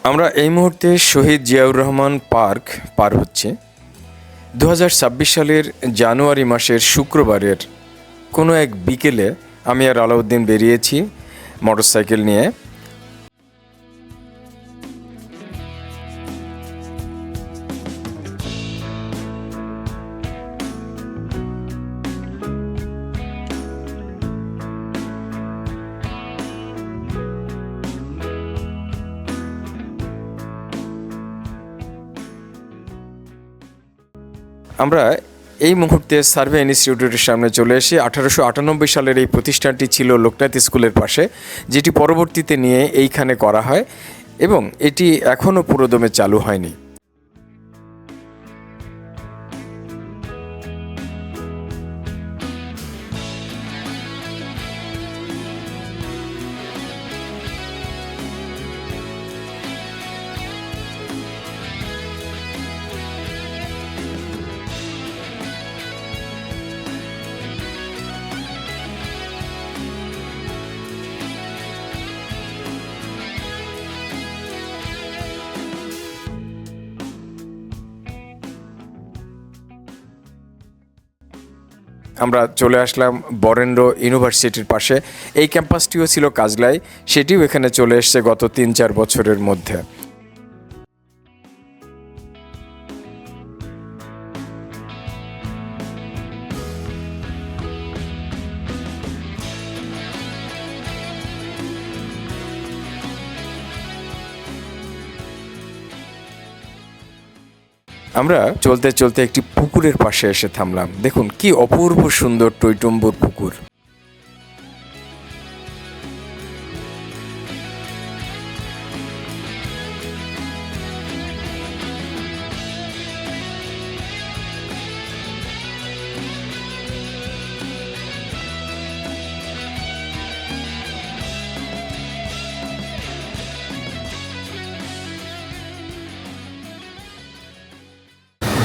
আমরা এই মুহূর্তে শহীদ জিয়াউর রহমান পার্ক পার হচ্ছি। 2026 সালের জানুয়ারি মাসের শুক্রবারের কোনো এক বিকেলে আমি আর আলাউদ্দিন বেরিয়েছি মোটরসাইকেল নিয়ে। আমরা এই মুহূর্তে সার্ভে ইনস্টিটিউটের সামনে চলে এসে 1898 সালের এই প্রতিষ্ঠানটি ছিল লোকনাথ স্কুলের পাশে, যেটি পরবর্তীতে নিয়ে এইখানে করা হয় এবং এটি এখনও পুরোদমে চালু হয়নি। আমরা চলে আসলাম বরেন্দ্র ইউনিভার্সিটির পাশে। এই ক্যাম্পাসটিও ছিল কাজলায়, সেটিও এখানে চলে এসছে গত 3-4 বছরের মধ্যে। আমরা চলতে চলতে একটি পুকুরের পাশে এসে থামলাম। দেখুন কি অপূর্ব সুন্দর টইটম্বুর পুকুর।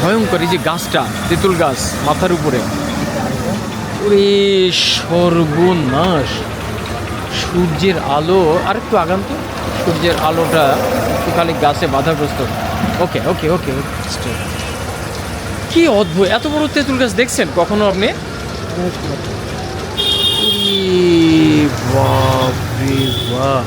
ভয়ঙ্কর এই যে গাছটা, তেঁতুল গাছ মাথার উপরে, ওরে সর্বনাশ! সূর্যের আলো আর একটু আগান তো, সূর্যের আলোটা একটু খালি গাছে বাধাগ্রস্ত। ওকে ওকে ওকে ওকে, কি অদ্ভুত! এত বড় তেঁতুল গাছ দেখছেন কখনো আপনি? বাপ রে বাপ!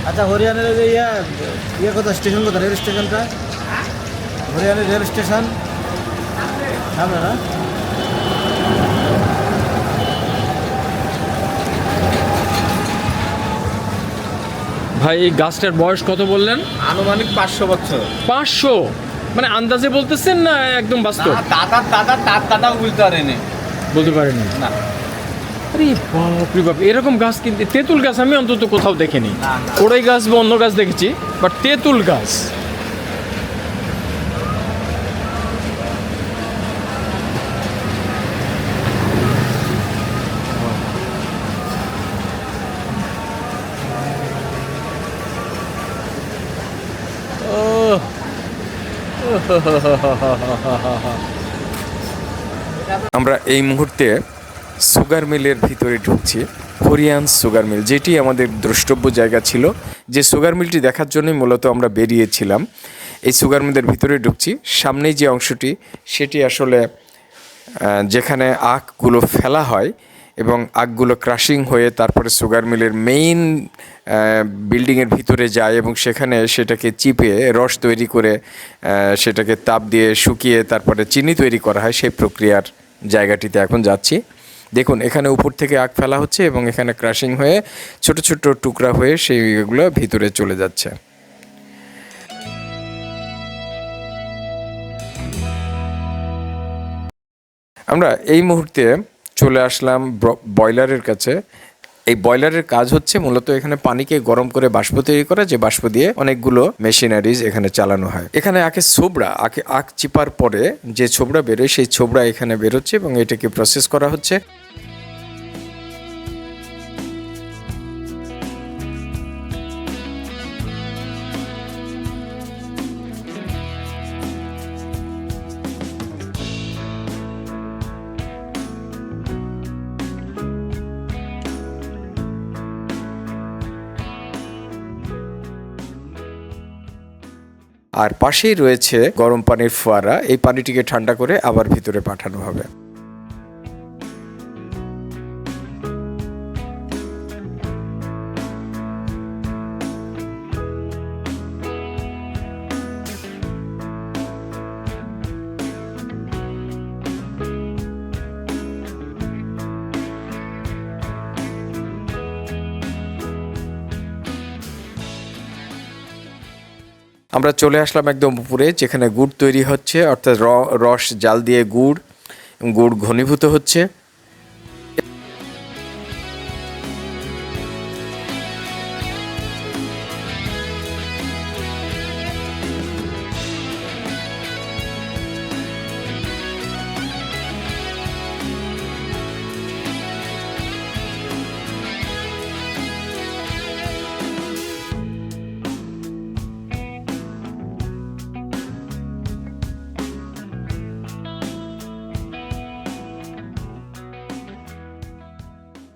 আচ্ছা, হরিয়ানার যে ইয়ে কোথায়, স্টেশন কোথায়, রেল স্টেশনটা? হরিয়ানার রেল স্টেশন সামনে না? ভাই এই গাছটার বয়স কত বললেন? আনুমানিক 500 বছর। 500? মানে আন্দাজে বলতেছেন না একদম বাস্তব? দাদাও বুঝতে পারেনি, বলতে পারেনি না। আরে বাপ রে বাপ! এরকম গাছ কিন্তু, তেঁতুল গাছ আমি অন্তত কোথাও দেখিনি। কোড়াই গাছ বা অন্য গাছ দেখেছি, বাট তেঁতুল গাছ আমরা এই মুহূর্তে সুগার মিলের ভিতরে ঢুকছি, হরিয়ান সুগার মিল, যেটি আমাদের দ্রষ্টব্য জায়গা ছিল। যে সুগার মিলটি দেখার জন্যই মূলত আমরা বেরিয়েছিলাম। এই সুগার মিলের ভিতরে ঢুকছি। সামনেই যে অংশটি, সেটি আসলে যেখানে আখগুলো ফেলা হয় এবং আখগুলো ক্রাশিং হয়ে তারপরে সুগার মিলের মেইন বিল্ডিংয়ের ভিতরে যায় এবং সেখানে সেটাকে চিপে রস তৈরি করে সেটাকে তাপ দিয়ে শুকিয়ে তারপরে চিনি তৈরি করা হয়। সেই প্রক্রিয়ার জায়গাটিতে এখন যাচ্ছি। দেখুন এখানে উপর থেকে আখ ফেলা হচ্ছে এবং এখানে ক্রাশিং হয়ে ছোট ছোট টুকরা হয়ে সেইগুলো ভিতরে চলে যাচ্ছে। আমরা এই মুহূর্তে চলে আসলাম বয়লারের কাছে। এই বয়লারের কাজ হচ্ছে মূলত এখানে পানিকে গরম করে বাষ্প তৈরি করা, যে বাষ্প দিয়ে অনেকগুলো মেশিনারিজ এখানে চালানো হয়। এখানে আখের ছোবড়া, আখ চিপার পরে যে ছোবড়া বেরোয় সেই ছোবড়া এখানে বেরোচ্ছে এবং এটাকে প্রসেস করা হচ্ছে। আর পাশেই রয়েছে গরম পানির ফোয়ারা, এই পানিটিকে ঠান্ডা করে আবার ভিতরে পাঠানো হবে। আমরা চলে আসলাম একদম উপরে, যেখানে গুড় তৈরি হচ্ছে, অর্থাৎ রস জাল দিয়ে গুড় ঘনীভূত হচ্ছে।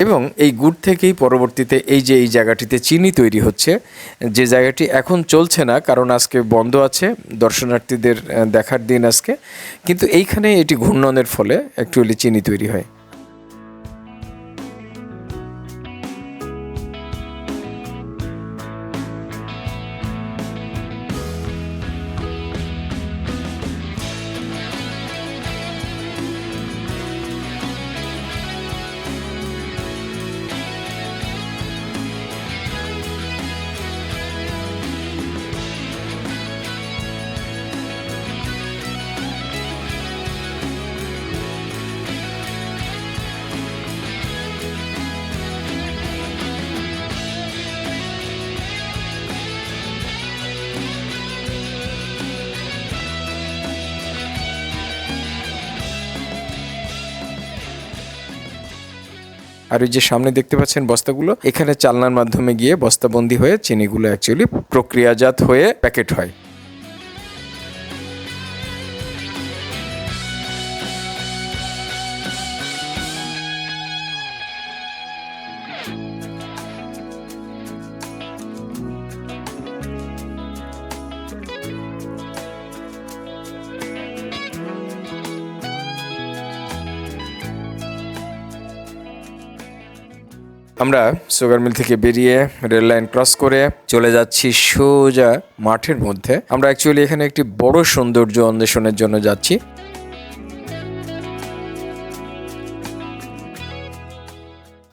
এবং এই গুড় থেকেই পরবর্তীতে এই যে এই জায়গাটিতে চিনি তৈরি হচ্ছে, যে জায়গাটি এখন চলছে না কারণ আজকে বন্ধ আছে, দর্শনার্থীদের দেখার দিন আজকে, কিন্তু এইখানে এটি ঘূর্ণনের ফলে অ্যাকচুয়ালি চিনি তৈরি হয়। আর ওই যে সামনে দেখতে পাচ্ছেন বস্তাগুলো, এখানে চালনার মাধ্যমে গিয়ে বস্তাবন্দি হয়ে চিনিগুলো অ্যাকচুয়ালি প্রক্রিয়াজাত হয়ে প্যাকেট হয়। আমরা সুগার মিল থেকে বেরিয়ে রেল লাইন ক্রস করে চলে যাচ্ছি সোজা মাঠের মধ্যে। আমরা অ্যাকচুয়ালি এখানে একটি বড় সৌন্দর্য অন্বেষণের জন্য যাচ্ছি।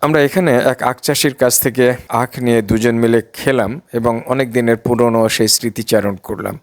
আমরা এখানে এক আখ চাষির কাছ থেকে আখ নিয়ে দুজন মিলে খেলাম এবং অনেক দিনের পুরনো সেই স্মৃতিচারণ করলাম।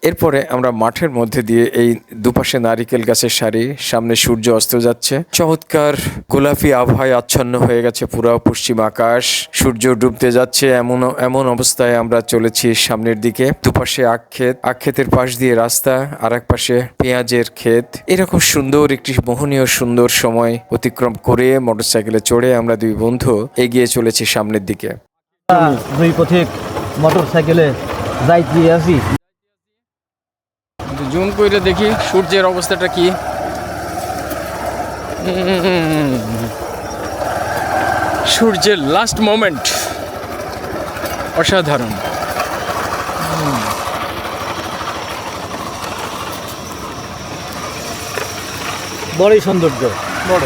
এরপরে আমরা মাঠের মধ্যে দিয়ে এই দুপাশে নারিকেল গাছের সারি, সামনে সূর্য অস্ত যাচ্ছে, চমৎকার গোলাপি আবহাওয়ায় আচ্ছন্ন হয়ে গেছে পুরো পশ্চিম আকাশ, সূর্য ডুবতে যাচ্ছে। এমন অবস্থায় আমরা চলেছি সামনের দিকে। দুপাশে আখ ক্ষেতের পাশ দিয়ে রাস্তা, আর এক পাশে পেঁয়াজের ক্ষেত। এরকম সুন্দর একটি মোহনীয় সুন্দর সময় অতিক্রম করে মোটরসাইকেলে চড়ে আমরা দুই বন্ধু এগিয়ে চলেছি সামনের দিকে। দুই পথিক মোটর সাইকেলে যাইতে আছি। জুম করে দেখি সূর্যের অবস্থাটা কি। সূর্যের লাস্ট মোমেন্ট অসাধারণ। বড়ই সৌন্দর্য। বড়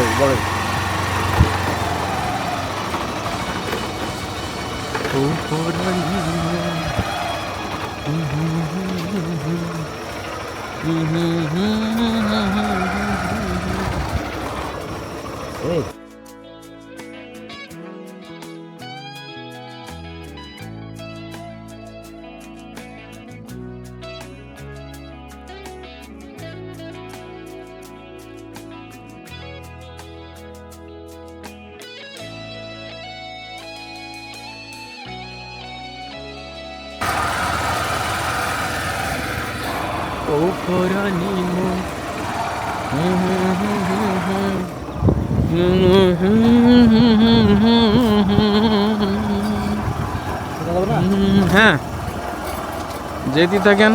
এই হ্যাঁ, যেতে থাকেন।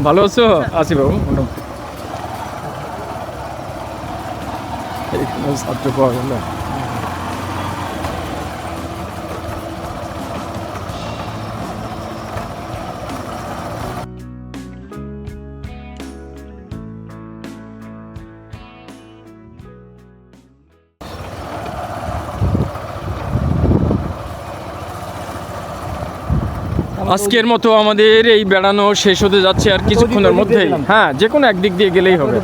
ভালো আছো? আছি বাবু, ছাত্র পাওয়া গেল। আজকের মতো আমাদের এই বেড়ানো শেষ হতে যাচ্ছে আর কিছুক্ষণের মধ্যেই। হ্যাঁ, যে কোনো একদিক দিয়ে গেলেই হবে।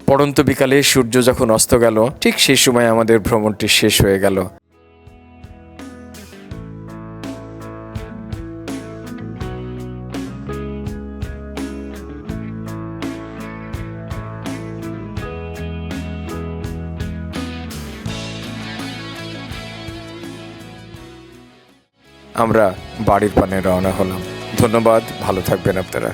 পড়ন্ত বিকালে সূর্য যখন অস্ত গেল, ঠিক সেই সময় আমাদের ভ্রমণটি শেষ হয়ে গেল। আমরা বাড়ির পানে রওনা হলাম। ধন্যবাদ, ভালো থাকবেন আপনারা।